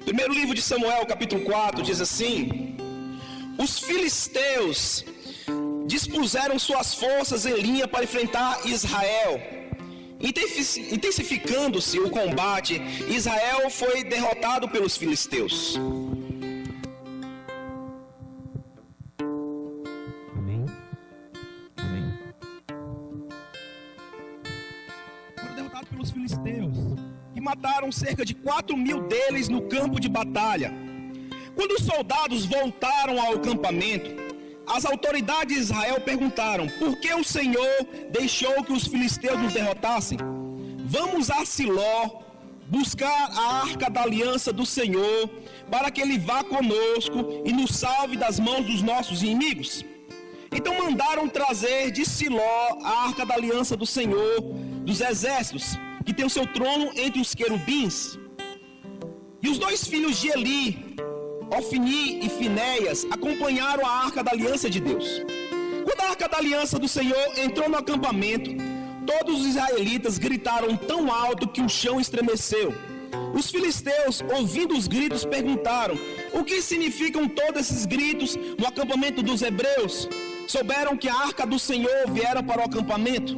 Primeiro livro de Samuel, capítulo 4, diz assim: os filisteus dispuseram suas forças em linha para enfrentar Israel. Intensificando-se o combate, Israel foi derrotado pelos filisteus. Amém. Amém. Foram derrotados pelos filisteus, que mataram cerca de 4.000 deles no campo de batalha. Quando os soldados voltaram ao acampamento, as autoridades de Israel perguntaram: por que o Senhor deixou que os filisteus nos derrotassem? Vamos a Siló buscar a arca da aliança do Senhor, para que ele vá conosco e nos salve das mãos dos nossos inimigos. Então mandaram trazer de Siló a arca da aliança do Senhor dos exércitos, que tem o seu trono entre os querubins. E os dois filhos de Eli, Ofni e Finéias, acompanharam a arca da aliança de Deus. Quando a arca da aliança do Senhor entrou no acampamento, todos os israelitas gritaram tão alto que o chão estremeceu. Os filisteus, ouvindo os gritos, perguntaram: o que significam todos esses gritos no acampamento dos hebreus? Souberam que a arca do Senhor viera para o acampamento.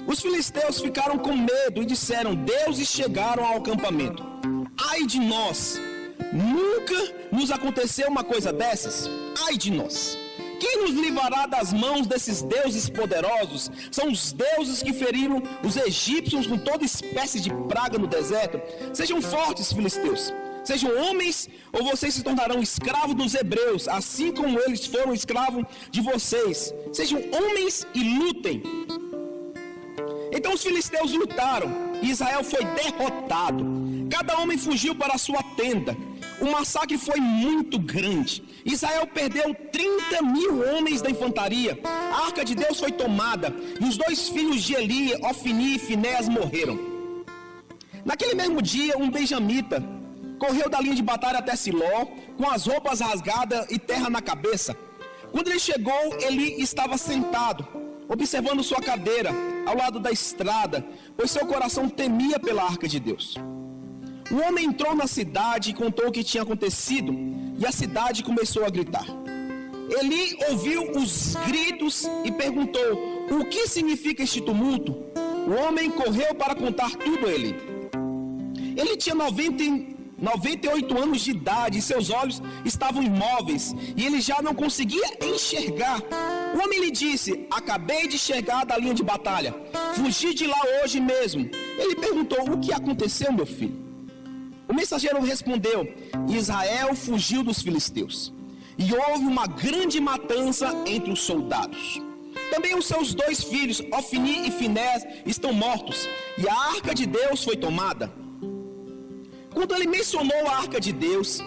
Os filisteus ficaram com medo e disseram: deuses chegaram ao acampamento. Ai de nós! Nunca nos aconteceu uma coisa dessas. Ai de nós! Quem nos livrará das mãos desses deuses poderosos? São os deuses que feriram os egípcios com toda espécie de praga no deserto. Sejam fortes, filisteus. Sejam homens, ou vocês se tornarão escravos dos hebreus, assim como eles foram escravos de vocês. Sejam homens e lutem. Então os filisteus lutaram e Israel foi derrotado. Cada homem fugiu para a sua tenda. O massacre foi muito grande. Israel perdeu 30.000 homens da infantaria. A arca de Deus foi tomada e os dois filhos de Eli, Ofni e Finéias, morreram. Naquele mesmo dia, um benjamita correu da linha de batalha até Siló, com as roupas rasgadas e terra na cabeça. Quando ele chegou, Eli estava sentado, observando sua cadeira ao lado da estrada, pois seu coração temia pela arca de Deus. O homem entrou na cidade e contou o que tinha acontecido, e a cidade começou a gritar. Eli ouviu os gritos e perguntou: o que significa este tumulto? O homem correu para contar tudo a Eli. Ele tinha 98 anos de idade e seus olhos estavam imóveis, e ele já não conseguia enxergar. O homem lhe disse: acabei de chegar da linha de batalha, fugi de lá hoje mesmo. Ele perguntou: o que aconteceu, meu filho? O mensageiro respondeu: Israel fugiu dos filisteus, e houve uma grande matança entre os soldados. Também os seus dois filhos, Ofni e Finéias, estão mortos, e a arca de Deus foi tomada. Quando ele mencionou a arca de Deus,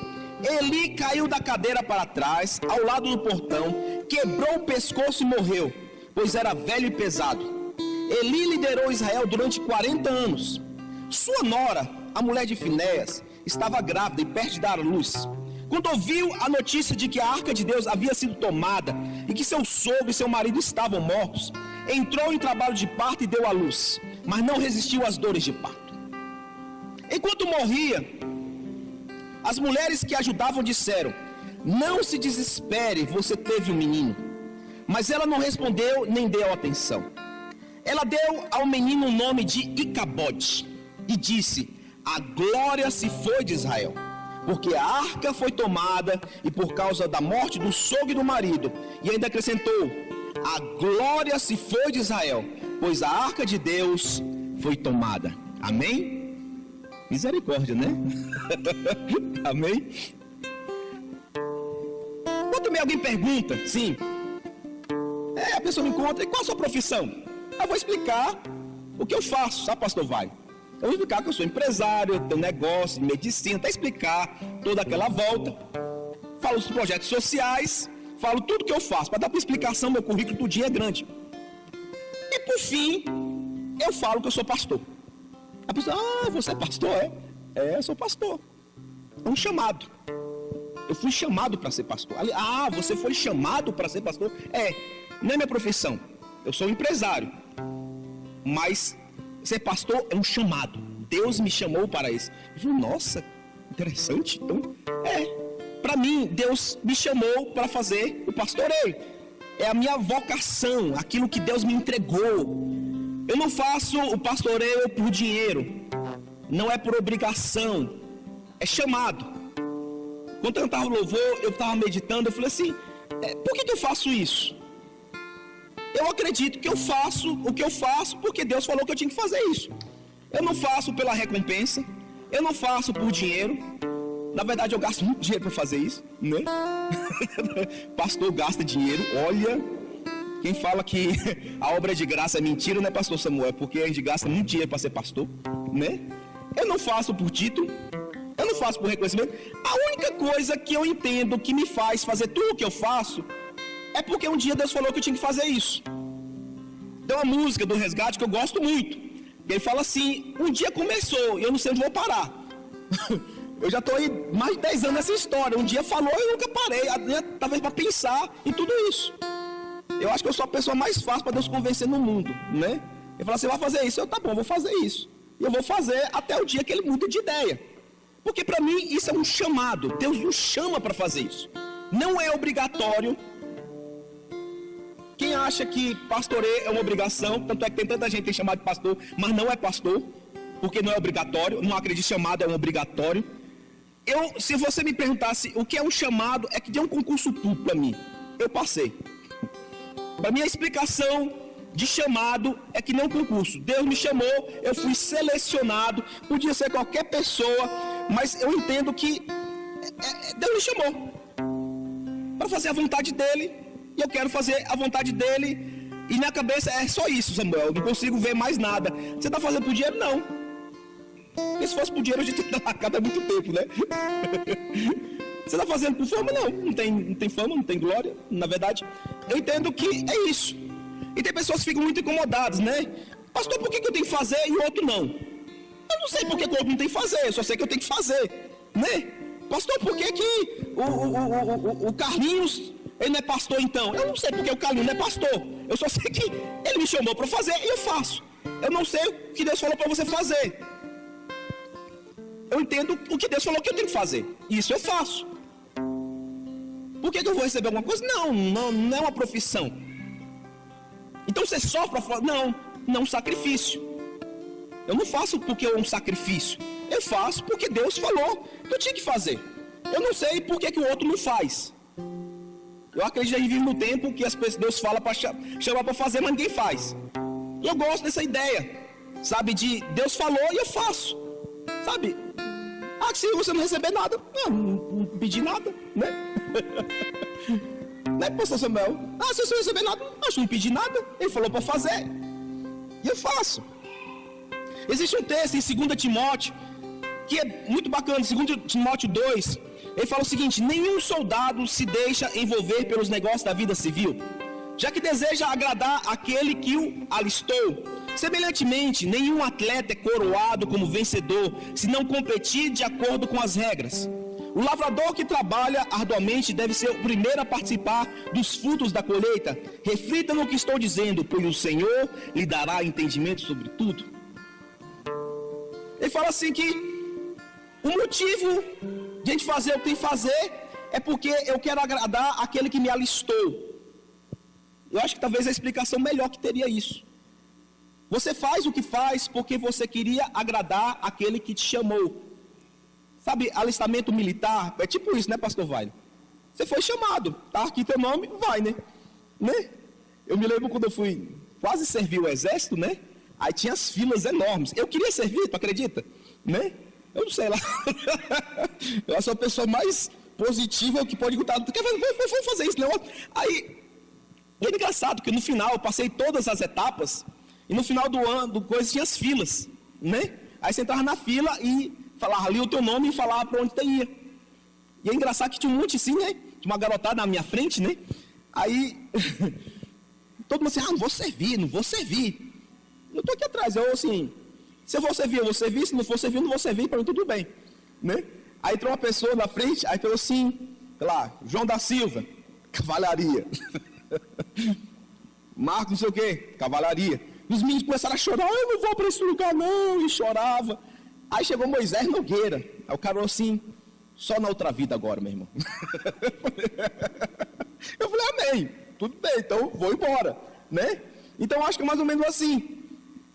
Eli caiu da cadeira para trás, ao lado do portão, quebrou o pescoço e morreu, pois era velho e pesado. Eli liderou Israel durante 40 anos. Sua nora, a mulher de Finéias, estava grávida e perto de dar à luz. Quando ouviu a notícia de que a arca de Deus havia sido tomada e que seu sogro e seu marido estavam mortos, entrou em trabalho de parto e deu à luz, mas não resistiu às dores de parto. Enquanto morria, as mulheres que ajudavam disseram: não se desespere, você teve um menino. Mas ela não respondeu nem deu atenção. Ela deu ao menino o nome de Icabode e disse: a glória se foi de Israel, porque a arca foi tomada e por causa da morte do sogro e do marido. E ainda acrescentou: a glória se foi de Israel, pois a arca de Deus foi tomada. Amém? Misericórdia, né? Amém? Quando também alguém pergunta, sim, a pessoa me encontra: e qual a sua profissão? Eu vou explicar o que eu faço, sabe, pastor Vai? Eu vou explicar que eu sou empresário, tenho negócio de medicina, até explicar toda aquela volta. Falo dos projetos sociais, falo tudo que eu faço, para dar uma explicação. Meu currículo tudinho é grande. E por fim, eu falo que eu sou pastor. A pessoa: você é pastor? Eu sou pastor. É um chamado. Eu fui chamado para ser pastor. Você foi chamado para ser pastor? Não é minha profissão. Eu sou empresário. Mas ser pastor é um chamado. Deus me chamou para isso. Eu falei: nossa, interessante. Então, para mim, Deus me chamou para fazer o pastoreio. É a minha vocação, aquilo que Deus me entregou. Eu não faço o pastoreio por dinheiro, não é por obrigação, é chamado. Quando eu cantava louvor, eu estava meditando, eu falei assim, por que eu faço isso? Eu acredito que eu faço o que eu faço porque Deus falou que eu tinha que fazer isso. Eu não faço pela recompensa, eu não faço por dinheiro. Na verdade, eu gasto muito dinheiro para fazer isso, né? Pastor gasta dinheiro, olha. Quem fala que a obra é de graça é mentira, não é pastor Samuel, é porque a gente gasta muito dinheiro para ser pastor, né? Eu não faço por título, eu não faço por reconhecimento. A única coisa que eu entendo que me faz fazer tudo o que eu faço é porque um dia Deus falou que eu tinha que fazer isso. Tem uma música do Resgate que eu gosto muito. Ele fala assim, um dia começou e eu não sei onde vou parar. Eu já estou aí mais de 10 anos nessa história. Um dia falou e eu nunca parei, talvez para pensar em tudo isso. Eu acho que eu sou a pessoa mais fácil para Deus convencer no mundo, né? Ele fala, você vai fazer isso? Eu, tá bom, vou fazer isso. E eu vou fazer até o dia que ele muda de ideia. Porque para mim isso é um chamado. Deus nos chama para fazer isso. Não é obrigatório. Quem acha que pastoreio é uma obrigação, tanto é que tem tanta gente que tem chamado de pastor, mas não é pastor, porque não é obrigatório, não acredito que chamado é um obrigatório. Se você me perguntasse o que é um chamado, é que deu um concurso público para mim. Eu passei. Para mim a explicação de chamado é que nem um concurso. Deus me chamou, eu fui selecionado, podia ser qualquer pessoa, mas eu entendo que Deus me chamou para fazer a vontade dele, e eu quero fazer a vontade dele, e na cabeça é só isso, Samuel, eu não consigo ver mais nada. Você está fazendo por dinheiro? Não. Porque se fosse por dinheiro, a gente teria largado há muito tempo, né? Você está fazendo por fama? Não tem fama, não tem glória. Na verdade, eu entendo que é isso. E tem pessoas que ficam muito incomodadas, né? Pastor, por que eu tenho que fazer e o outro não? Eu não sei por que o outro não tem que fazer, eu só sei que eu tenho que fazer, né? Pastor, por que o Carlinhos, ele não é pastor então? Eu não sei porque o Carlinhos não é pastor. Eu só sei que ele me chamou para fazer e eu faço. Eu não sei o que Deus falou para você fazer. Eu entendo o que Deus falou que eu tenho que fazer. Isso eu faço. Por que eu vou receber alguma coisa? Não é uma profissão. Então você sofre? Não é um sacrifício. Eu não faço porque é um sacrifício. Eu faço porque Deus falou que eu tinha que fazer. Eu não sei por que o outro não faz. Eu acredito que a gente vive no tempo que Deus fala para chamar para fazer, mas ninguém faz. E eu gosto dessa ideia, sabe, de Deus falou e eu faço, sabe? Se você não receber nada, não pedi nada, né? Né, pastor Samuel? Se você não receber nada, acho que não pedi nada. Ele falou para fazer, e eu faço. Existe um texto em 2 Timóteo, que é muito bacana, 2 Timóteo 2, ele fala o seguinte: nenhum soldado se deixa envolver pelos negócios da vida civil, já que deseja agradar aquele que o alistou. Semelhantemente, nenhum atleta é coroado como vencedor se não competir de acordo com as regras. O lavrador que trabalha arduamente deve ser o primeiro a participar dos frutos da colheita. Reflita no que estou dizendo, pois o Senhor lhe dará entendimento sobre tudo. Ele fala assim que o motivo de a gente fazer o que tem que fazer é porque eu quero agradar aquele que me alistou. Eu acho que talvez a explicação melhor que teria isso. Você faz o que faz porque você queria agradar aquele que te chamou. Sabe, alistamento militar, é tipo isso, né, pastor Wagner? Você foi chamado, tá aqui teu nome, vai, né? Eu me lembro quando eu fui quase servir o exército, né? Aí tinha as filas enormes. Eu queria servir, tu acredita? Né? Eu não sei lá. Eu sou a pessoa mais positiva que pode escutar. Tu quer fazer isso, não? Aí, é engraçado que no final eu passei todas as etapas. E no final do ano, tinha as filas, né? Aí você entrava na fila e falava ali o teu nome e falava para onde você ia. E é engraçado que tinha um monte assim, né? Tinha uma garotada na minha frente, né? Aí, todo mundo assim, não vou servir. Eu estou aqui atrás, eu assim, se eu vou servir, eu vou servir, se não for servir, eu não vou servir, para mim tudo bem, né? Aí entrou uma pessoa na frente, aí falou assim, sei lá, João da Silva, cavalaria. Marcos não sei o que, cavalaria. Os meninos começaram a chorar, eu não vou para esse lugar não, e chorava. Aí chegou Moisés Nogueira. Aí o cara falou assim: só na outra vida agora, meu irmão. Eu falei: amém, tudo bem, então vou embora, né? Então acho que é mais ou menos assim.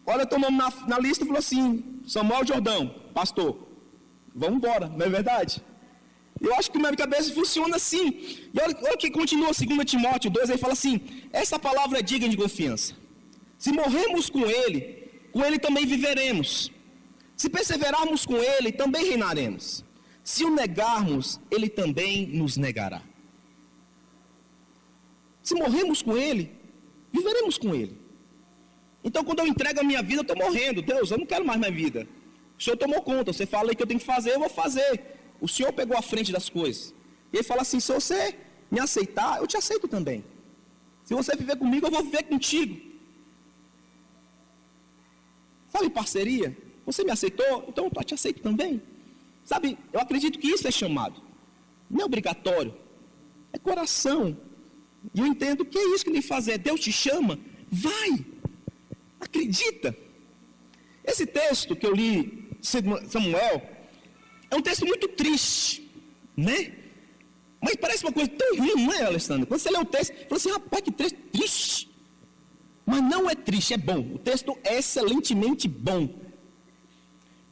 Olha, tomamos na lista e falou assim: Samuel Jordão, pastor, vamos embora, não é verdade? Eu acho que na minha cabeça funciona assim. E olha que continua 2 Timóteo 2, aí fala assim: essa palavra é digna de confiança. Se morrermos com ele também viveremos. Se perseverarmos com ele, também reinaremos. Se o negarmos, ele também nos negará. Se morrermos com ele, viveremos com ele. Então, quando eu entrego a minha vida, eu estou morrendo. Deus, eu não quero mais minha vida. O Senhor tomou conta, você fala aí que eu tenho que fazer, eu vou fazer. O Senhor pegou a frente das coisas. E ele fala assim: se você me aceitar, eu te aceito também. Se você viver comigo, eu vou viver contigo. Sabe, parceria? Você me aceitou, então eu te aceito também. Sabe, eu acredito que isso é chamado. Não é obrigatório. É coração. E eu entendo que é isso que ele faz. Deus te chama, vai. Acredita. Esse texto que eu li, Samuel, é um texto muito triste, né? Mas parece uma coisa tão ruim, não é, Alessandro? Quando você lê o texto, você fala assim: rapaz, que texto triste. Mas não é triste, é bom. O texto é excelentemente bom.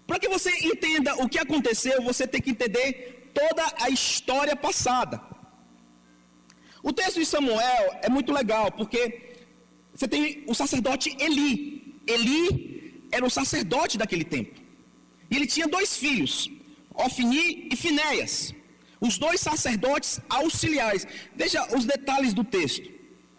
Para que você entenda o que aconteceu, você tem que entender toda a história passada. O texto de Samuel é muito legal, porque você tem o sacerdote Eli. Eli era o sacerdote daquele tempo. E ele tinha 2 filhos, Ofni e Finéias. Os 2 sacerdotes auxiliares. Veja os detalhes do texto.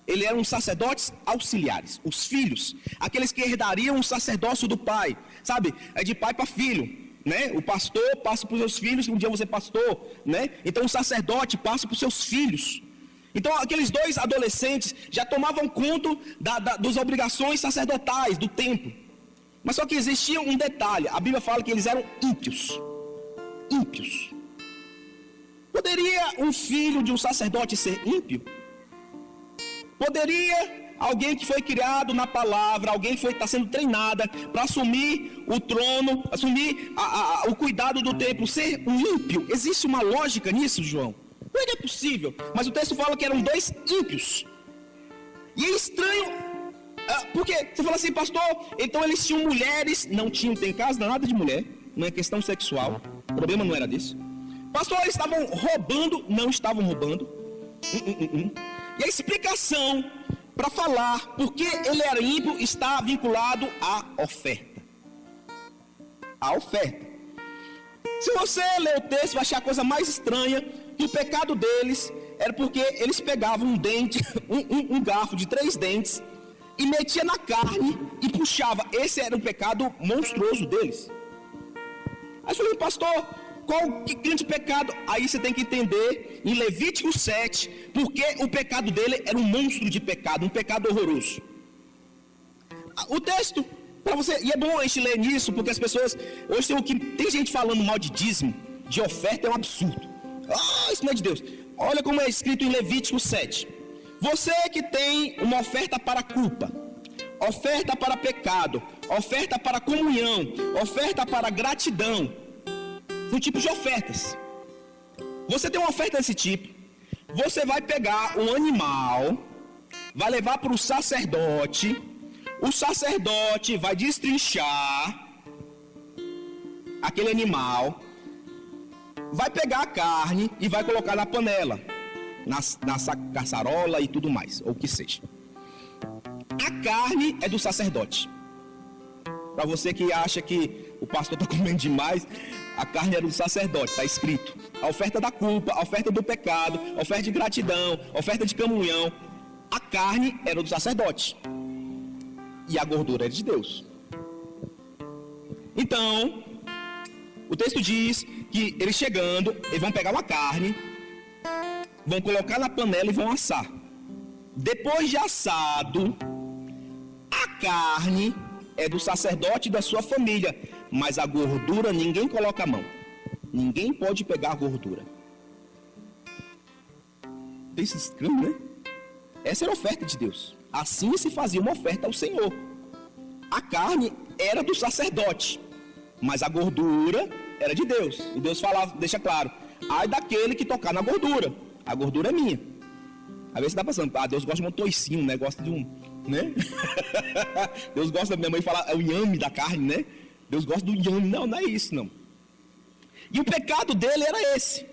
Eles eram sacerdotes auxiliares. Os filhos, aqueles que herdariam o sacerdócio do pai. Sabe, é de pai para filho, né? O pastor passa para os seus filhos, um dia você é pastor, né? Então o sacerdote passa para os seus filhos. Então aqueles 2 adolescentes já tomavam conta das obrigações sacerdotais do templo. Mas só que existia um detalhe. A Bíblia fala que eles eram ímpios. Ímpios. Poderia um filho de um sacerdote ser ímpio? Poderia alguém que foi criado na palavra, alguém que está sendo treinada para assumir o trono, assumir o cuidado do templo, ser um ímpio? Existe uma lógica nisso, João? Não é possível. Mas o texto fala que eram 2 ímpios. E é estranho, porque você fala assim: pastor, então eles tinham mulheres. Não tinham, tem caso nada de mulher, não é questão sexual, o problema não era disso. Pastor, eles estavam roubando? Não estavam roubando. E a explicação para falar porque ele era ímpio está vinculado à oferta. A oferta. Se você ler o texto, vai achar a coisa mais estranha, que o pecado deles era porque eles pegavam um dente, um garfo de 3 dentes, e metia na carne e puxava. Esse era o pecado monstruoso deles. Aí eu falei: pastor, qual o grande pecado? Aí você tem que entender em Levítico 7, porque o pecado dele era um monstro de pecado, um pecado horroroso. O texto, para você, e é bom a gente ler nisso, porque as pessoas, hoje tem gente falando mal de dízimo, de oferta, é um absurdo. Isso não é de Deus. Olha como é escrito em Levítico 7. Você que tem uma oferta para culpa, oferta para pecado, oferta para comunhão, oferta para gratidão, são tipos de ofertas. Você tem uma oferta desse tipo, você vai pegar um animal, vai levar para o sacerdote vai destrinchar aquele animal, vai pegar a carne e vai colocar na panela, na caçarola e tudo mais, ou o que seja. A carne é do sacerdote. Para você que acha que o pastor está comendo demais, a carne era do sacerdote, está escrito. A oferta da culpa, a oferta do pecado, a oferta de gratidão, a oferta de comunhão. A carne era do sacerdote. E a gordura era de Deus. Então, o texto diz que eles chegando, eles vão pegar uma carne, vão colocar na panela e vão assar. Depois de assado, a carne é do sacerdote e da sua família, mas a gordura ninguém coloca a mão. Ninguém pode pegar a gordura. Isso é estranho, né? Essa era a oferta de Deus. Assim se fazia uma oferta ao Senhor. A carne era do sacerdote. mas a gordura era de Deus. E Deus falava, deixa claro: ai daquele que tocar na gordura, a gordura é minha. Às vezes você está pensando, Deus gosta de um toicinho, né? Gosta de um, né? Deus gosta, minha mãe fala, é o inhame da carne, né? Deus gosta do inhame. Não, não é isso, não. E o pecado dele era esse.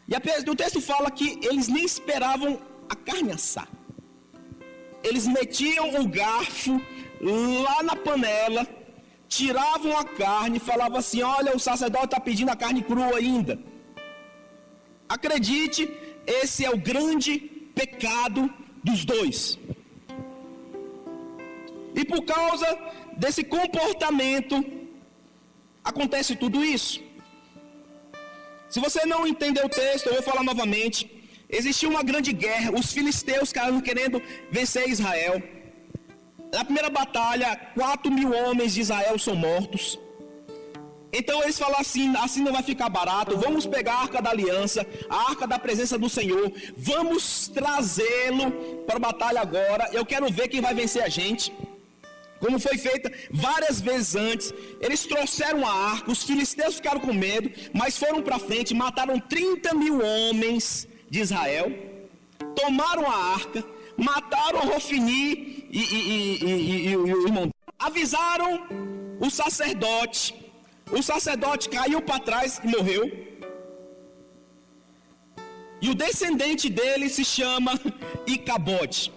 E o texto fala que eles nem esperavam a carne assar. Eles metiam o garfo lá na panela, tiravam a carne e falavam assim: olha, o sacerdote está pedindo a carne crua ainda. Acredite, esse é o grande pecado dos dois. E por causa desse comportamento, acontece tudo isso. Se você não entender o texto, eu vou falar novamente. Existiu uma grande guerra, os filisteus estavam querendo vencer Israel. Na primeira batalha, 4.000 homens de Israel são mortos. Então eles falam assim não vai ficar barato, vamos pegar a Arca da Aliança, a Arca da Presença do Senhor, vamos trazê-lo para a batalha agora, eu quero ver quem vai vencer a gente. Como foi feita várias vezes antes, eles trouxeram a arca, os filisteus ficaram com medo, mas foram para frente, mataram 30.000 homens de Israel, tomaram a arca, mataram Hofni e o irmão, avisaram o sacerdote caiu para trás e morreu, e o descendente dele se chama Icabode.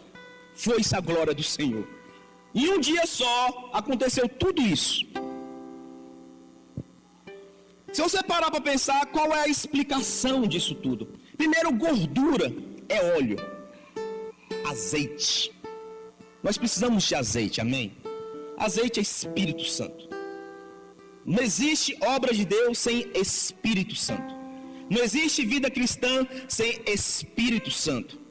Foi-se a glória do Senhor. Em um dia só aconteceu tudo isso. Se você parar para pensar, qual é a explicação disso tudo? Primeiro, gordura é óleo, azeite. Nós precisamos de azeite, amém? Azeite é Espírito Santo. Não existe obra de Deus sem Espírito Santo. Não existe vida cristã sem Espírito Santo.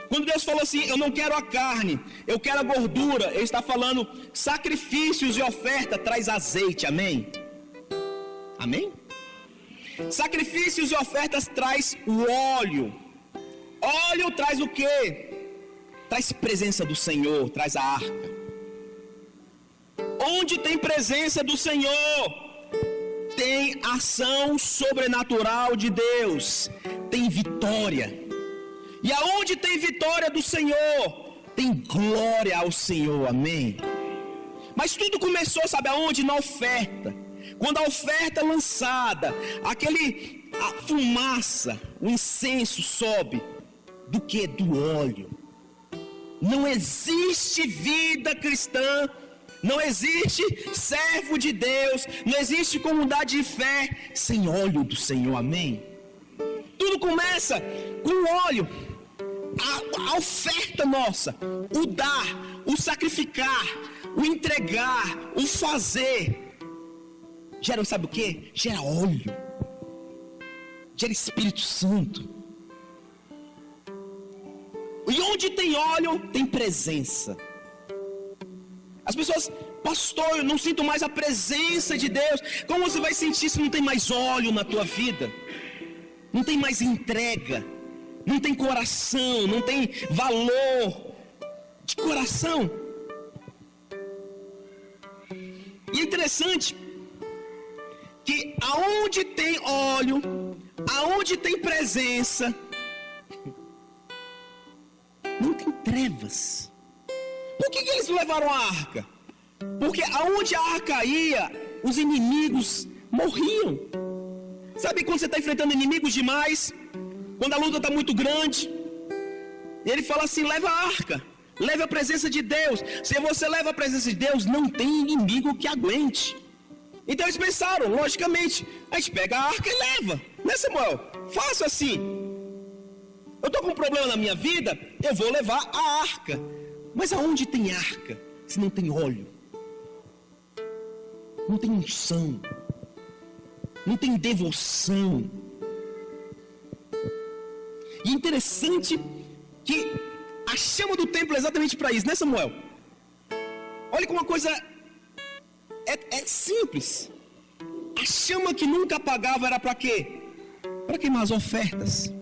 Quando Deus falou assim, eu não quero a carne, eu quero a gordura, Ele está falando, sacrifícios e oferta traz azeite, amém? Amém? Sacrifícios e ofertas traz o óleo. Óleo traz o quê? Traz presença do Senhor, traz a arca. Onde tem presença do Senhor, tem ação sobrenatural de Deus, tem vitória. E aonde tem vitória do Senhor, tem glória ao Senhor, amém? Mas tudo começou, sabe aonde? Na oferta. Quando a oferta é lançada, a fumaça, o incenso sobe. Do que? Do óleo. Não existe vida cristã, não existe servo de Deus, não existe comunidade de fé sem óleo do Senhor, amém? Tudo começa com óleo. A oferta nossa, o dar, o sacrificar, o entregar, o fazer, gera, sabe o que? Gera óleo, gera Espírito Santo. E onde tem óleo, tem presença. As pessoas, pastor, eu não sinto mais a presença de Deus. Como você vai sentir se não tem mais óleo na tua vida? Não tem mais entrega, não tem coração, não tem valor de coração. E é interessante que aonde tem óleo, aonde tem presença, não tem trevas. Por que eles levaram a arca? Porque aonde a arca ia, os inimigos morriam. Sabe quando você está enfrentando inimigos demais? Quando a luta está muito grande, ele fala assim, leva a arca, leva a presença de Deus. Se você leva a presença de Deus, não tem inimigo que aguente. Então eles pensaram, logicamente, a gente pega a arca e leva, né, Samuel? Faça assim. Eu estou com um problema na minha vida, eu vou levar a arca. Mas aonde tem arca, se não tem óleo? Não tem unção, não tem devoção. E interessante que a chama do templo é exatamente para isso, né, Samuel? Olha como uma coisa é simples. A chama que nunca apagava era para quê? Para queimar as ofertas.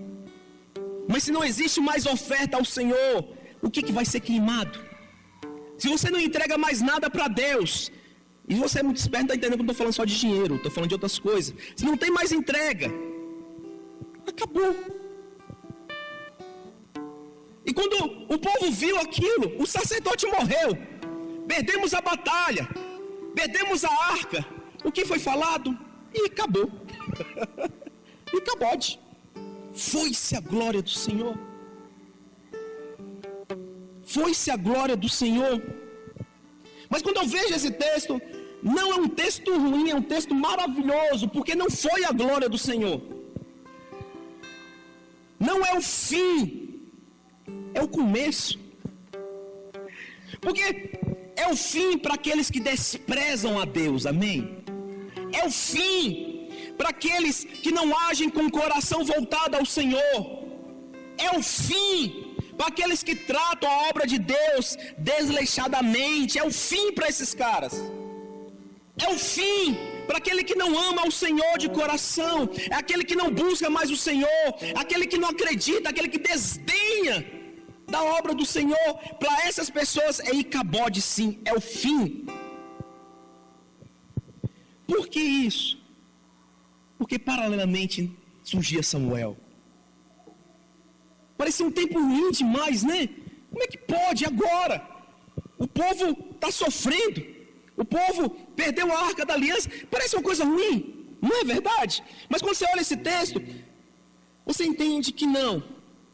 Mas se não existe mais oferta ao Senhor, o que vai ser queimado? Se você não entrega mais nada para Deus, E você é muito esperto, não está entendendo que eu não estou falando só de dinheiro, estou falando de outras coisas. Se não tem mais entrega, acabou. E quando o povo viu aquilo, o sacerdote morreu. Perdemos a batalha, perdemos a arca. O que foi falado? E acabou. E acabou. Foi-se a glória do Senhor. Foi-se a glória do Senhor. Mas quando eu vejo esse texto, não é um texto ruim, é um texto maravilhoso, porque não foi a glória do Senhor. Não é o fim, é o começo. Porque é o fim para aqueles que desprezam a Deus, amém? É o fim para aqueles que não agem com o coração voltado ao Senhor. É o fim para aqueles que tratam a obra de Deus desleixadamente. É o fim para esses caras. É o fim para aquele que não ama o Senhor de coração. É aquele que não busca mais o Senhor. É aquele que não acredita, aquele que desdenha da obra do Senhor. Para essas pessoas é Icabode, sim, é o fim. Por que isso? Porque paralelamente surgia Samuel. Parecia um tempo ruim demais, né? Como é que pode agora? O povo está sofrendo. O povo perdeu a arca da aliança. Parece uma coisa ruim, não é verdade? Mas quando você olha esse texto, você entende que não.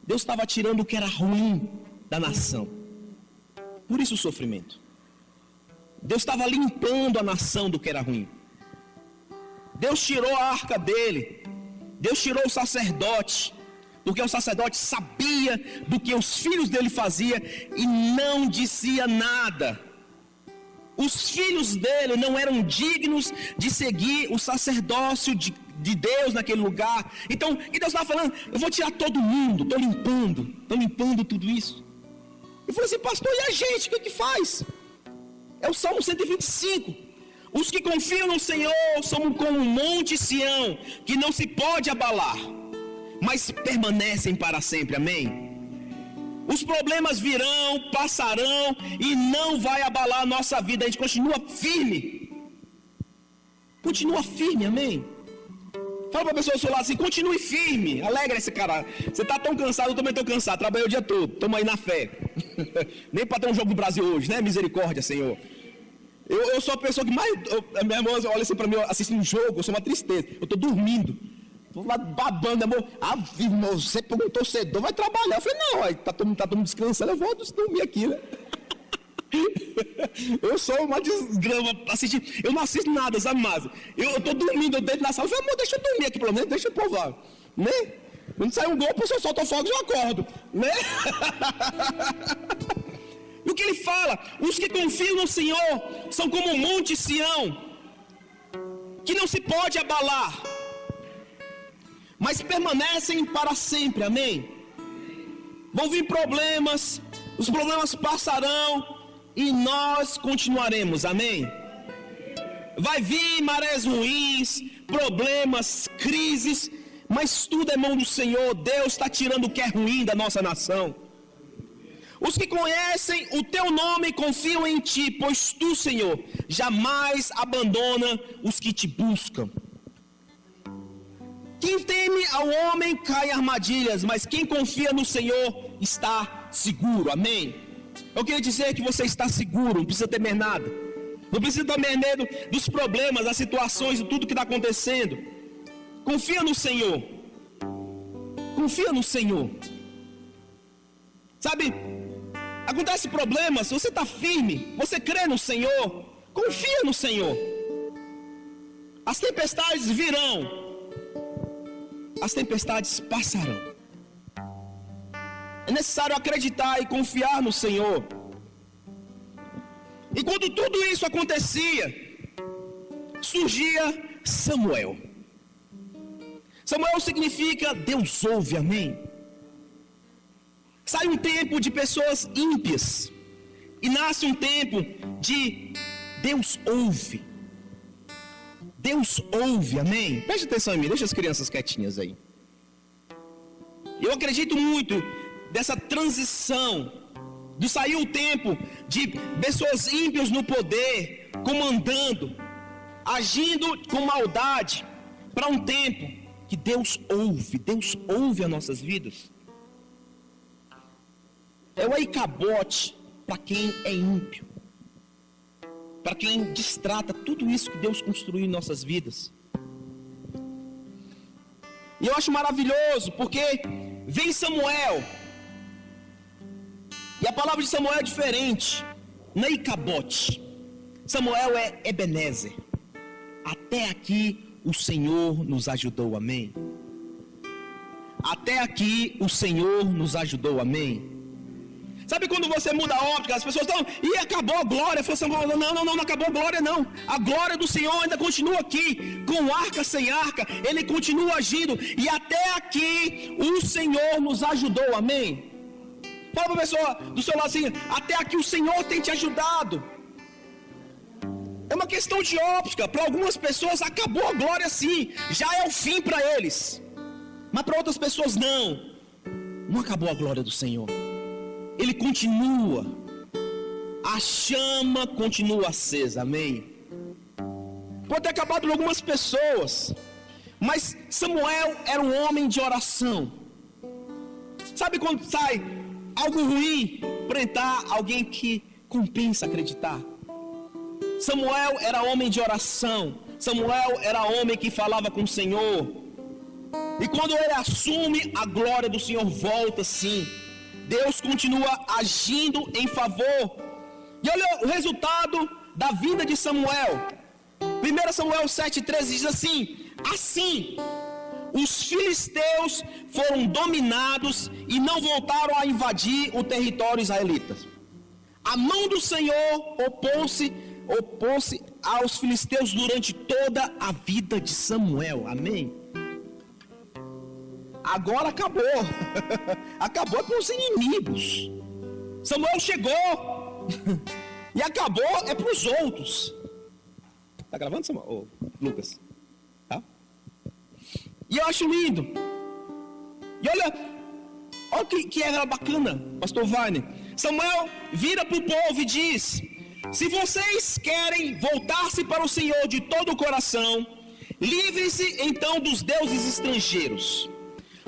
Deus estava tirando o que era ruim da nação. Por isso o sofrimento. Deus estava limpando a nação do que era ruim. Deus tirou a arca dele. Deus tirou o sacerdote. Porque o sacerdote sabia do que os filhos dele faziam e não dizia nada. Os filhos dele não eram dignos de seguir o sacerdócio de Deus naquele lugar. Então, e Deus estava falando, eu vou tirar todo mundo, estou limpando tudo isso. Eu falei assim, pastor, e a gente, o que faz? É o Salmo 125. Os que confiam no Senhor são como um monte Sião, que não se pode abalar, mas permanecem para sempre, amém? Os problemas virão, passarão e não vai abalar a nossa vida. A gente continua firme. Continua firme, amém? Fala para a pessoa do seu lado assim, continue firme. Alegra esse cara. Você está tão cansado, eu também estou cansado. Trabalhei o dia todo, estamos aí na fé. Nem para ter um jogo do Brasil hoje, né? Misericórdia, Senhor. Eu sou a pessoa que mais... minha irmã olha assim para mim, assistindo um jogo, eu sou uma tristeza. Eu estou dormindo. Estou lá babando, amor. Irmão, você pegou um torcedor, vai trabalhar. Eu falei, não, está todo mundo descansando, eu vou dormir aqui, né? Eu sou uma desgrama assistir. Eu não assisto nada, sabe, Márcio? Eu estou dormindo, eu deito na sala. Eu falei, amor, deixa eu dormir aqui, pelo menos, deixa eu provar. Né? Quando sai um gol, a pessoa solta o fogo e eu acordo. Né? E o que ele fala? Os que confiam no Senhor são como um monte Sião, que não se pode abalar, mas permanecem para sempre, amém? Vão vir problemas, os problemas passarão e nós continuaremos, amém? Vai vir marés ruins, problemas, crises, mas tudo é mão do Senhor. Deus está tirando o que é ruim da nossa nação. Os que conhecem o teu nome confiam em ti, pois tu, Senhor, jamais abandona os que te buscam. Quem teme ao homem cai em armadilhas, mas quem confia no Senhor está seguro, amém? Eu queria dizer que você está seguro, não precisa temer nada. Não precisa ter medo dos problemas, das situações, de tudo que está acontecendo. Confia no Senhor. Confia no Senhor. Sabe, acontece problemas, você está firme, você crê no Senhor, confia no Senhor. As tempestades virão. As tempestades passarão. É necessário acreditar e confiar no Senhor. E quando tudo isso acontecia, surgia Samuel. Samuel significa Deus ouve, amém? Sai um tempo de pessoas ímpias e nasce um tempo de Deus ouve. Deus ouve, amém? Preste atenção em mim, deixa as crianças quietinhas aí. Eu acredito muito dessa transição, de sair o tempo de pessoas ímpias no poder, comandando, agindo com maldade, para um tempo que Deus ouve as nossas vidas. É o Icabote para quem é ímpio, para quem destrata tudo isso que Deus construiu em nossas vidas. E eu acho maravilhoso, porque vem Samuel, e a palavra de Samuel é diferente, não é Icabote. Samuel é Ebenezer. Até aqui o Senhor nos ajudou, amém? Até aqui o Senhor nos ajudou, amém? Sabe quando você muda a óptica, as pessoas estão, e acabou a glória, não acabou a glória não, a glória do Senhor ainda continua aqui, com arca, sem arca, Ele continua agindo, e até aqui o Senhor nos ajudou, amém? Fala para a pessoa do seu lado assim, até aqui o Senhor tem te ajudado. É uma questão de óptica, para algumas pessoas acabou a glória sim, já é o fim para eles, mas para outras pessoas não acabou a glória do Senhor. Ele continua, a chama continua acesa, amém? Pode ter acabado com algumas pessoas, mas Samuel era um homem de oração. Sabe quando sai algo ruim para entrar alguém que compensa acreditar? Samuel era homem de oração, Samuel era homem que falava com o Senhor, e quando ele assume, a glória do Senhor volta sim. Deus continua agindo em favor. E olha o resultado da vinda de Samuel. 1 Samuel 7,13 diz assim: assim, os filisteus foram dominados e não voltaram a invadir o território israelita. A mão do Senhor opôs-se aos filisteus durante toda a vida de Samuel. Amém? Agora acabou. Acabou com os inimigos. Samuel chegou. E acabou é para os outros. Tá gravando, Samuel? Lucas? Tá? E eu acho lindo. E olha o que era bacana, pastor Wagner. Samuel vira para o povo e diz: se vocês querem voltar-se para o Senhor de todo o coração, livrem-se então dos deuses estrangeiros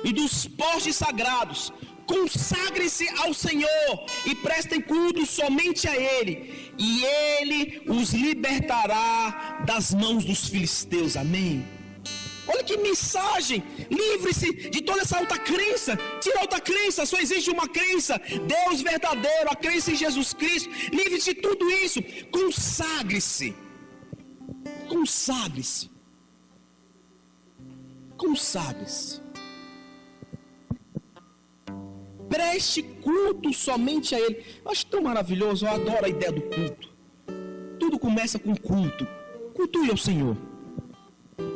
e dos postes sagrados, consagrem-se ao Senhor e prestem culto somente a Ele, e Ele os libertará das mãos dos filisteus, amém? Olha que mensagem, livre-se de toda essa alta crença, tira a alta crença, só existe uma crença, Deus verdadeiro, a crença em Jesus Cristo, livre-se de tudo isso, consagre-se, consagre-se, consagre-se. Preste culto somente a Ele. Eu acho tão maravilhoso, eu adoro a ideia do culto. Tudo começa com culto. Cultue ao Senhor.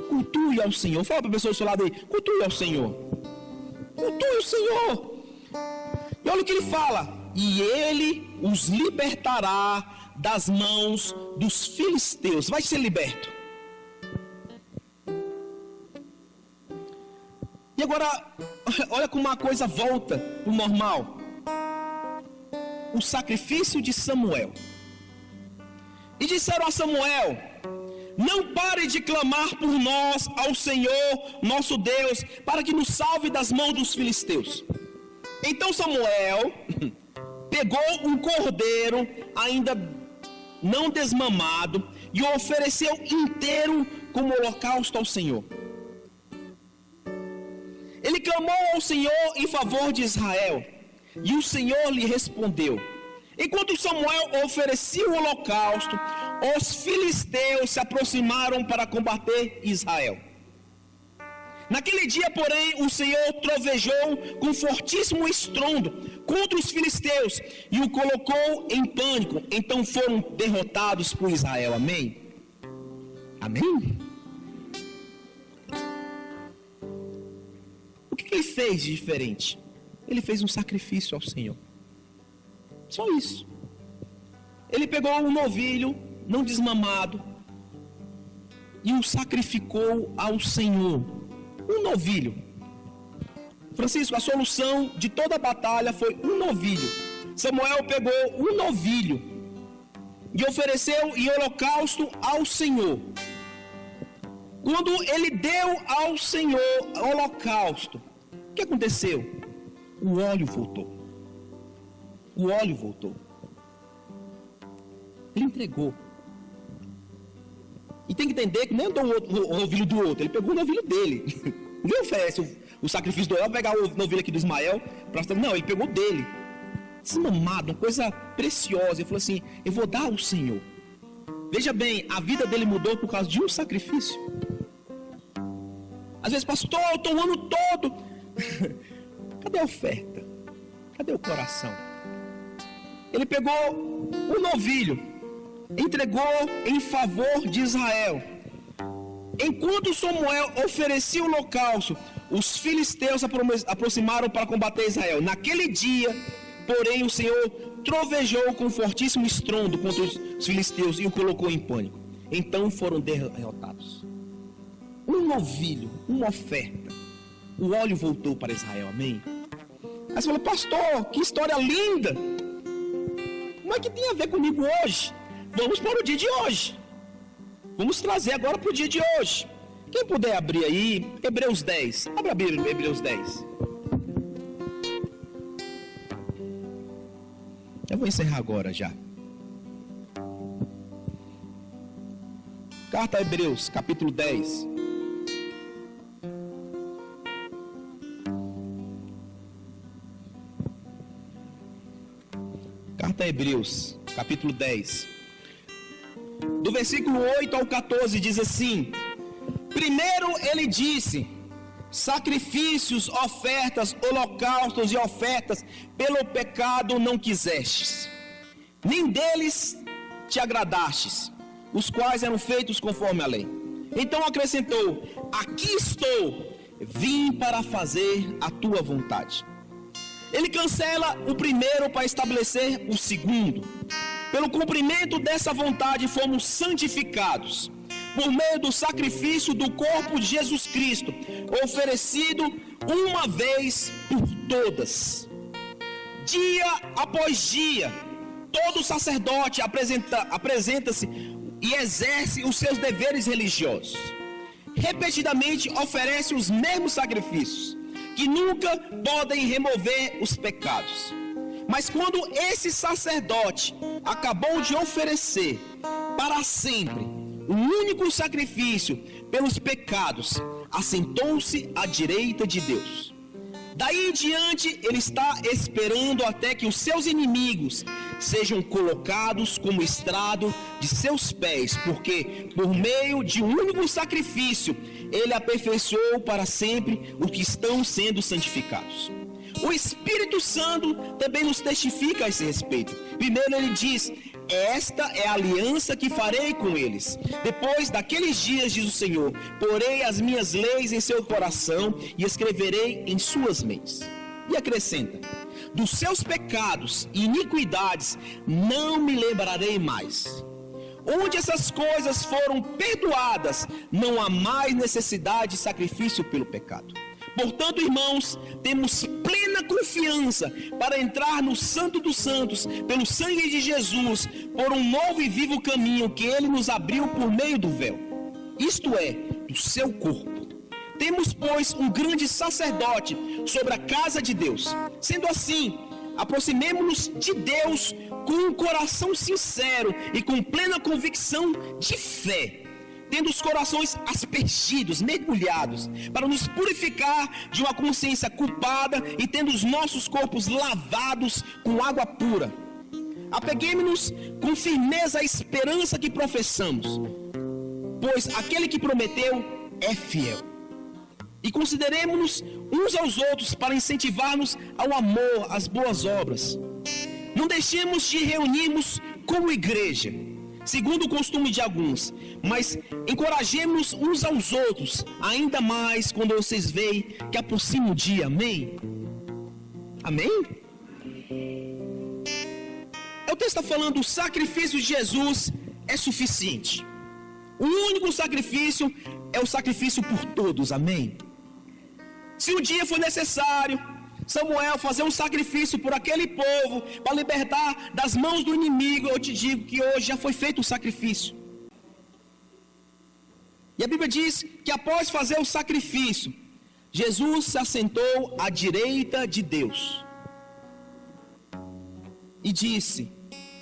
Cultue ao Senhor. Fala para a pessoa do seu lado aí, cultue ao Senhor. Cultue ao Senhor. E olha o que ele fala: e Ele os libertará das mãos dos filisteus. Vai ser liberto. E agora, olha como uma coisa volta para o normal. O sacrifício de Samuel. E disseram a Samuel: não pare de clamar por nós ao Senhor nosso Deus, para que nos salve das mãos dos filisteus. Então Samuel pegou um cordeiro ainda não desmamado e o ofereceu inteiro como holocausto ao Senhor. Ele clamou ao Senhor em favor de Israel, e o Senhor lhe respondeu. Enquanto Samuel oferecia o holocausto, os filisteus se aproximaram para combater Israel. Naquele dia, porém, o Senhor trovejou com fortíssimo estrondo contra os filisteus e o colocou em pânico. Então foram derrotados por Israel. Amém? Amém? O que ele fez de diferente? Ele fez um sacrifício ao Senhor. Só isso. Ele pegou um novilho não desmamado e o sacrificou ao Senhor. Um novilho. Francisco, a solução de toda a batalha foi um novilho. Samuel pegou um novilho e ofereceu em holocausto ao Senhor. Quando ele deu ao Senhor holocausto, o que aconteceu? O óleo voltou. O óleo voltou. Ele entregou. E tem que entender que nem andou o novilho do outro, ele pegou o novilho dele. Ninguém oferece o sacrifício do Elvio, pegar o novilho aqui do Ismael. Não, ele pegou dele. Desmamado, uma coisa preciosa. Ele falou assim: eu vou dar ao Senhor. Veja bem, a vida dele mudou por causa de um sacrifício. Às vezes, pastor, eu estou o ano todo. Cadê a oferta? Cadê o coração? Ele pegou o novilho, entregou em favor de Israel. Enquanto Samuel oferecia o holocausto, os filisteus se aproximaram para combater Israel. Naquele dia, porém, o Senhor trovejou com fortíssimo estrondo contra os filisteus e o colocou em pânico. Então foram derrotados. Um novilho, uma oferta. O óleo voltou para Israel, amém? Aí você fala: pastor, que história linda! Mas que tem a ver comigo hoje? Vamos para o dia de hoje. Vamos trazer agora para o dia de hoje. Quem puder abrir aí, Hebreus 10. Abra a Bíblia, Hebreus 10. Eu vou encerrar agora já. Carta a Hebreus, capítulo 10. Carta a Hebreus, capítulo 10. Do versículo 8 ao 14 diz assim: primeiro ele disse: sacrifícios, ofertas, holocaustos e ofertas pelo pecado não quisestes, nem deles te agradastes, os quais eram feitos conforme a lei. Então acrescentou: aqui estou, vim para fazer a tua vontade. Ele cancela o primeiro para estabelecer o segundo. Pelo cumprimento dessa vontade fomos santificados, por meio do sacrifício do corpo de Jesus Cristo, oferecido uma vez por todas. Dia após dia, todo sacerdote apresenta-se e exerce os seus deveres religiosos. Repetidamente oferece os mesmos sacrifícios, que nunca podem remover os pecados. Mas quando esse sacerdote acabou de oferecer para sempre o único sacrifício pelos pecados, assentou-se à direita de Deus. Daí em diante ele está esperando até que os seus inimigos sejam colocados como estrado de seus pés, porque por meio de um único sacrifício ele aperfeiçoou para sempre os que estão sendo santificados. O Espírito Santo também nos testifica a esse respeito. Primeiro ele diz: esta é a aliança que farei com eles. Depois daqueles dias, diz o Senhor, porei as minhas leis em seu coração e escreverei em suas mentes. E acrescenta: dos seus pecados e iniquidades não me lembrarei mais. Onde essas coisas foram perdoadas, não há mais necessidade de sacrifício pelo pecado. Portanto, irmãos, temos plena confiança para entrar no Santo dos Santos, pelo sangue de Jesus, por um novo e vivo caminho que Ele nos abriu por meio do véu, isto é, do seu corpo. Temos, pois, um grande sacerdote sobre a casa de Deus. Sendo assim, aproximemo-nos de Deus com um coração sincero e com plena convicção de fé, tendo os corações aspergidos, mergulhados, para nos purificar de uma consciência culpada e tendo os nossos corpos lavados com água pura. Apeguemo-nos com firmeza à esperança que professamos, pois aquele que prometeu é fiel. E consideremos-nos uns aos outros para incentivar-nos ao amor, às boas obras. Não deixemos de reunirmos como igreja, segundo o costume de alguns, mas encorajemos uns aos outros, ainda mais quando vocês veem que aproxima o dia, amém? Amém? O texto está falando: o sacrifício de Jesus é suficiente. O único sacrifício é o sacrifício por todos, amém? Se um dia for necessário Samuel fazer um sacrifício por aquele povo, para libertar das mãos do inimigo, eu te digo que hoje já foi feito o sacrifício. E a Bíblia diz que após fazer o sacrifício, Jesus se assentou à direita de Deus. E disse: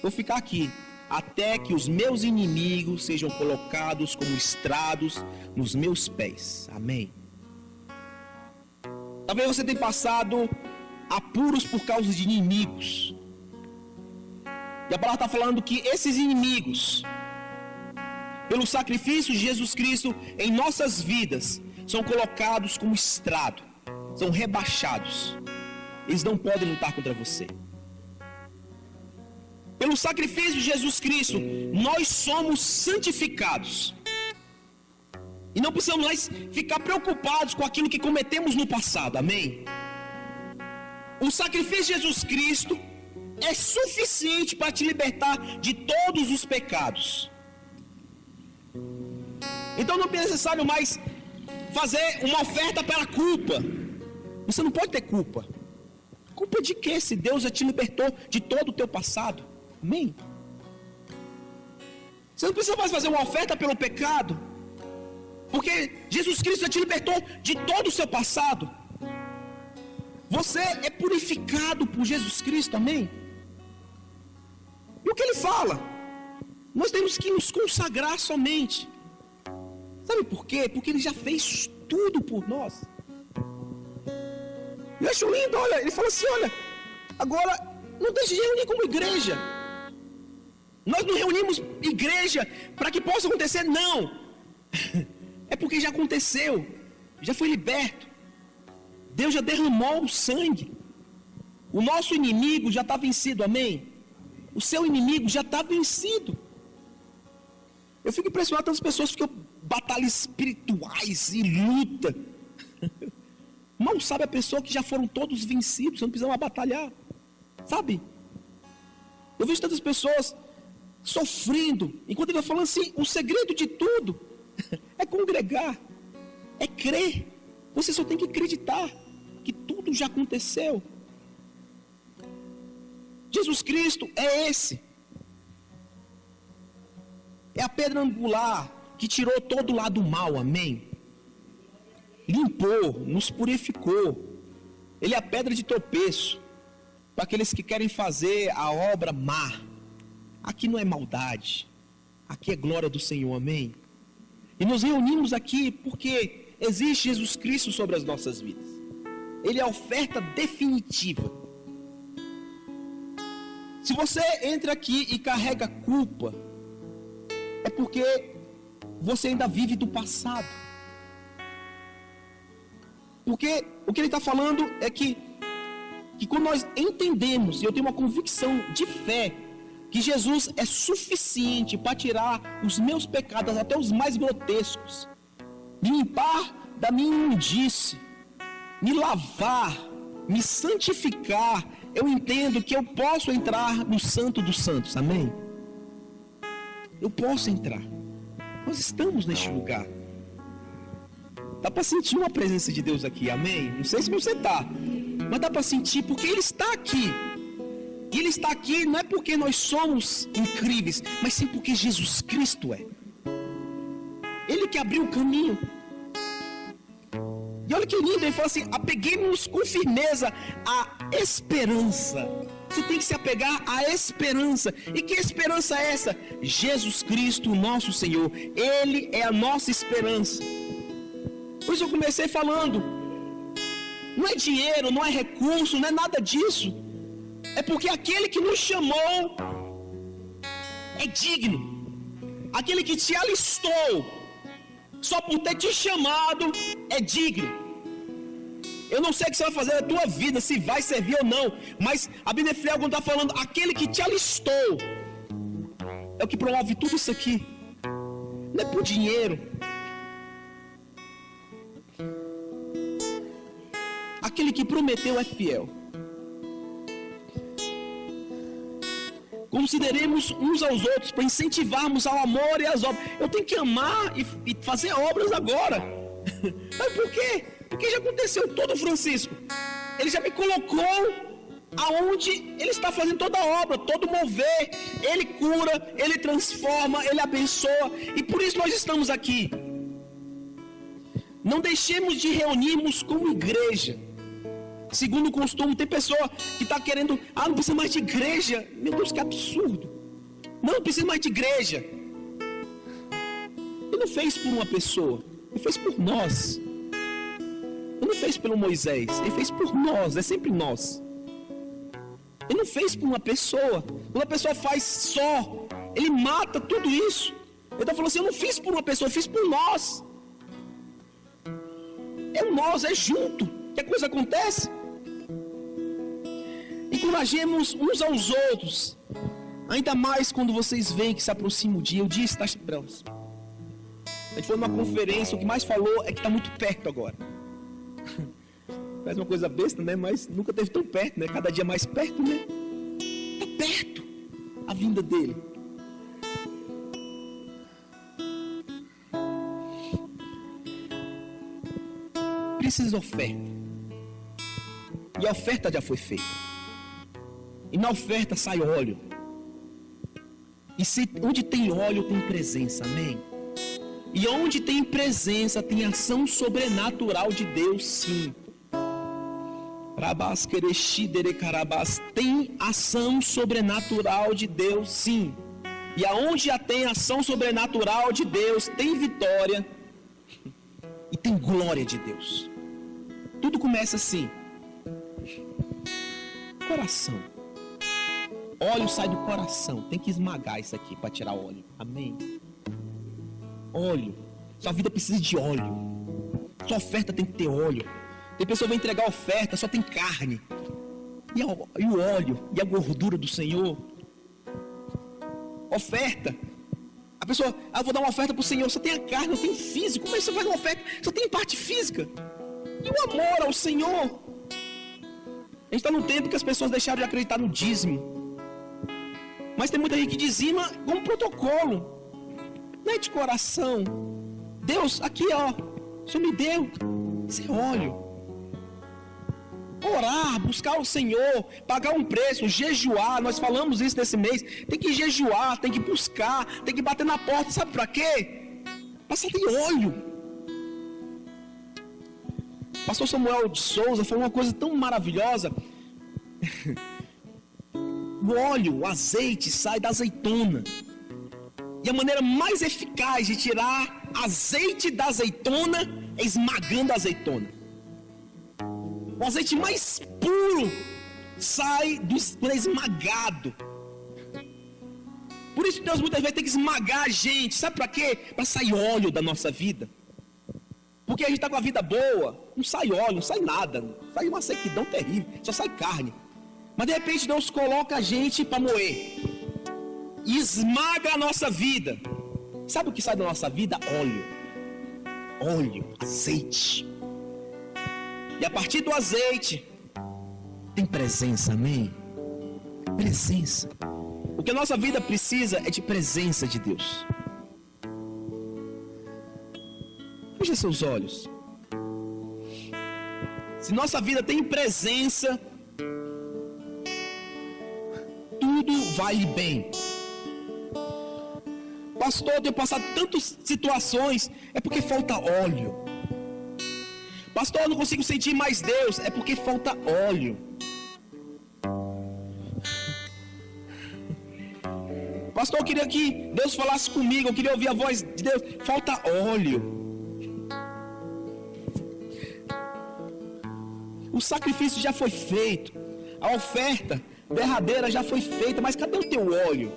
vou ficar aqui, até que os meus inimigos sejam colocados como estrados nos meus pés. Amém. Talvez você tenha passado apuros por causa de inimigos. E a palavra está falando que esses inimigos, pelo sacrifício de Jesus Cristo em nossas vidas, são colocados como estrado, são rebaixados. Eles não podem lutar contra você. Pelo sacrifício de Jesus Cristo, nós somos santificados. E não precisamos mais ficar preocupados com aquilo que cometemos no passado, amém? O sacrifício de Jesus Cristo é suficiente para te libertar de todos os pecados. Então não é necessário mais fazer uma oferta para a culpa. Você não pode ter culpa. Culpa de quê? Se Deus já te libertou de todo o teu passado, amém? Você não precisa mais fazer uma oferta pelo pecado, porque Jesus Cristo já te libertou de todo o seu passado. Você é purificado por Jesus Cristo, amém? E o que ele fala? Nós temos que nos consagrar somente. Sabe por quê? Porque ele já fez tudo por nós. Eu acho lindo, olha, ele fala assim, olha, agora não deixe de reunir como igreja. Nós não reunimos igreja para que possa acontecer, não. É porque já aconteceu, já foi liberto. Deus já derramou o sangue. O nosso inimigo já está vencido, amém? O seu inimigo já está vencido. Eu fico impressionado, tantas pessoas ficam batalhas espirituais e luta. Mal sabe a pessoa que já foram todos vencidos, você não precisa mais batalhar, sabe? Eu vejo tantas pessoas sofrendo, enquanto ele vai falando assim, o segredo de tudo é congregar, é crer. Você só tem que acreditar que tudo já aconteceu. Jesus Cristo é esse. É a pedra angular que tirou todo o lado mal, amém? Limpou, nos purificou. Ele é a pedra de tropeço para aqueles que querem fazer a obra má. Aqui não é maldade, aqui é glória do Senhor, amém? E nos reunimos aqui porque existe Jesus Cristo sobre as nossas vidas. Ele é a oferta definitiva. Se você entra aqui e carrega culpa, é porque você ainda vive do passado. Porque o que ele está falando é que quando nós entendemos, e eu tenho uma convicção de fé, que Jesus é suficiente para tirar os meus pecados, até os mais grotescos, me limpar da minha imundície, me lavar, me santificar, eu entendo que eu posso entrar no Santo dos Santos, amém? Eu posso entrar. Nós estamos neste lugar. Dá para sentir uma presença de Deus aqui, amém? Não sei se você está, mas dá para sentir porque Ele está aqui. E Ele está aqui não é porque nós somos incríveis, mas sim porque Jesus Cristo é. Ele que abriu o caminho. E olha que lindo, ele fala assim, apeguemos-nos com firmeza à esperança. Você tem que se apegar à esperança. E que esperança é essa? Jesus Cristo, nosso Senhor. Ele é a nossa esperança. Por isso eu comecei falando, não é dinheiro, não é recurso, não é nada disso. É porque aquele que nos chamou é digno. Aquele que te alistou, só por ter te chamado, é digno. Eu não sei o que você vai fazer na tua vida, se vai servir ou não, mas a Bíblia Fiel, quando está falando, aquele que te alistou, é o que promove tudo isso aqui. Não é por dinheiro. Aquele que prometeu é fiel. Consideremos uns aos outros para incentivarmos ao amor e às obras. Eu tenho que amar e fazer obras agora. Mas por quê? Porque já aconteceu todo, Francisco. Ele já me colocou aonde Ele está fazendo toda a obra, todo mover. Ele cura, Ele transforma, Ele abençoa. E por isso nós estamos aqui. Não deixemos de reunirmos como igreja. Segundo o costume, tem pessoa que está querendo, não precisa mais de igreja. Meu Deus, que absurdo. Não precisa mais de igreja. Ele não fez por uma pessoa, Ele fez por nós. Ele não fez pelo Moisés, Ele fez por nós, é sempre nós. Ele não fez por uma pessoa. Quando a pessoa faz só, Ele mata tudo isso. Ele está falando assim, eu não fiz por uma pessoa, eu fiz por nós. É nós, é junto que a coisa acontece. Encorajemos uns aos outros. Ainda mais quando vocês veem que se aproxima o dia está próximo. A gente foi numa conferência, o que mais falou é que está muito perto agora. Faz uma coisa besta, né? Mas nunca esteve tão perto, né? Cada dia mais perto, né? Está perto a vinda dele. Precisa de oferta. E a oferta já foi feita. E na oferta sai óleo. E onde tem óleo tem presença, amém? E onde tem presença tem ação sobrenatural de Deus, sim. Tem ação sobrenatural de Deus, sim. E aonde já tem ação sobrenatural de Deus, tem vitória e tem glória de Deus. Tudo começa assim. Coração. Óleo sai do coração. Tem que esmagar isso aqui para tirar óleo. Amém? Óleo. Sua vida precisa de óleo. Sua oferta tem que ter óleo. Tem pessoa que vai entregar oferta, só tem carne. E o óleo e a gordura do Senhor. Oferta. A pessoa, vou dar uma oferta para o Senhor, só tem a carne, não tem o físico. Como é que você faz uma oferta? Só tem parte física. E o amor ao Senhor. A gente está num tempo que as pessoas deixaram de acreditar no dízimo. Mas tem muita gente que dizima como protocolo. Não é de coração. Deus, aqui ó, o Senhor me deu. Isso é óleo. Orar, buscar o Senhor, pagar um preço, jejuar. Nós falamos isso nesse mês. Tem que jejuar, tem que buscar, tem que bater na porta. Sabe para quê? Passar de óleo. Pastor Samuel de Souza falou uma coisa tão maravilhosa. O óleo, o azeite sai da azeitona. E a maneira mais eficaz de tirar azeite da azeitona é esmagando a azeitona. O azeite mais puro sai quando é esmagado. Por isso Deus muitas vezes tem que esmagar a gente. Sabe para quê? Para sair óleo da nossa vida. Porque a gente está com a vida boa, não sai óleo, não sai nada. Sai uma sequidão terrível, só sai carne. Mas de repente Deus coloca a gente para moer. E esmaga a nossa vida. Sabe o que sai da nossa vida? Óleo. Óleo, azeite. E a partir do azeite tem presença, amém? Presença. O que a nossa vida precisa é de presença de Deus. Feche seus olhos. Se nossa vida tem presença, tudo vai bem. Pastor, eu tenho passado tantas situações, é porque falta óleo. Pastor, eu não consigo sentir mais Deus, é porque falta óleo. Pastor, eu queria que Deus falasse comigo, eu queria ouvir a voz de Deus, falta óleo. O sacrifício já foi feito, a oferta derradeira já foi feita, mas cadê o teu óleo?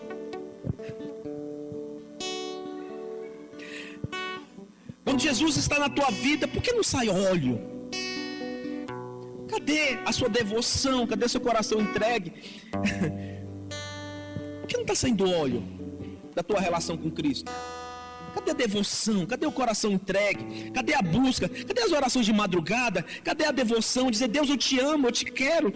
Quando Jesus está na tua vida, por que não sai óleo? Cadê a sua devoção? Cadê seu coração entregue? Por que não está saindo óleo da tua relação com Cristo? Cadê a devoção? Cadê o coração entregue? Cadê a busca? Cadê as orações de madrugada? Cadê a devoção? Dizer, Deus, eu te amo, eu te quero.